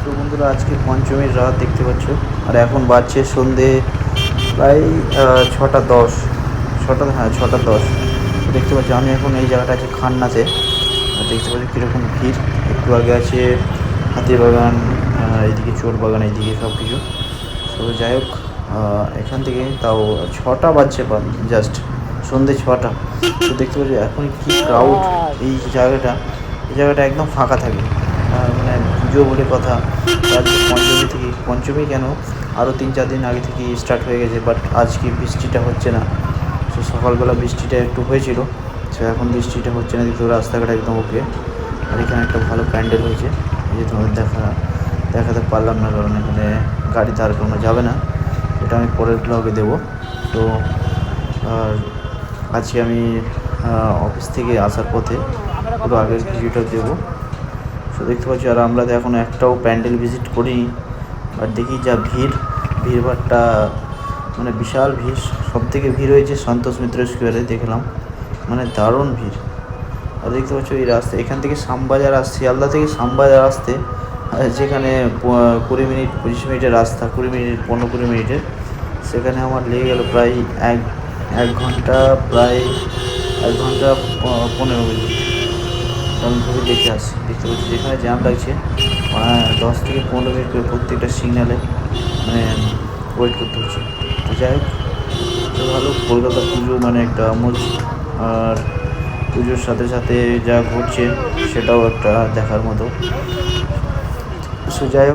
তো বন্ধুরা আজকে পঞ্চমীর রাত দেখতে পাচ্ছ, আর এখন বাজছে সন্ধে প্রায় 6টা 10। 6টা 10 দেখতে পাচ্ছি। আমি এখন এই জায়গাটা আছে খান্নাতে, আর দেখতে পাচ্ছি কীরকম ভিড়। একটু আগে আছে হাতিবাগান, এইদিকে চোর বাগান, এইদিকে সব কিছু। তো যাই হোক, এখান থেকে তাও 6টা বাজছে জাস্ট সন্ধে 6টা। তো দেখতে পাচ্ছি এখন কি ক্রাউড। এই জায়গাটা একদম ফাঁকা থাকে, মানে পুজো বলে কথা। আজকে পঞ্চমী কেন, আরও 3-4 দিন আগে থেকেই স্টার্ট হয়ে গেছে, বাট আজকে বৃষ্টিটা হচ্ছে না। সো সকালবেলা বৃষ্টিটা একটু হয়েছিল, সো এখন বৃষ্টিটা হচ্ছে না। দেখতে রাস্তাঘাট একদম ওকে। আর এখানে একটা ভালো প্যান্ডেল হয়েছে, এই যে তোমাদের দেখাতে পারলাম না, কারণ এখানে গাড়ি দাঁড় করানো যাবে না। এটা আমি পরের ব্লগে দেবো। তো আর আজকে আমি অফিস থেকে আসার পথে পুরো আগের ভিডিওটা দেবো। তো দেখতে পাচ্ছি, আর আমরা তো এখনও একটাও প্যান্ডেল ভিজিট করিনি, আর দেখি যা ভিড়ভাড়টা, মানে বিশাল ভিড়। সবথেকে ভিড় হয়েছে সন্তোষ মিত্র স্কোয়ারে, দেখলাম মানে দারুণ ভিড়। আর দেখতে পাচ্ছ এই রাস্তা, এখান থেকে শ্যামবাজার আসছে, শিয়ালদা থেকে শ্যামবাজার আসতে যেখানে 20-25 মিনিটের রাস্তা, 15-20 মিনিটের, সেখানে আমার লেগে গেল প্রায় এক ঘন্টা, প্রায় 1 ঘন্টা 15 মিনিট। আমি ঘুরে দেখে আসছি। দেখতে পাচ্ছি যেখানে জ্যাম লাগছে 10 থেকে 15 মিনিট করে প্রত্যেকটা সিগন্যালে, মানে ওয়েট করতে হচ্ছে। তো যাই হোক, তো ভালো। কলকাতা পুজো মানে একটা মজ, আর পুজোর সাথে সাথে যা ঘটছে সেটাও একটা দেখার মতো। সো যাই হোক।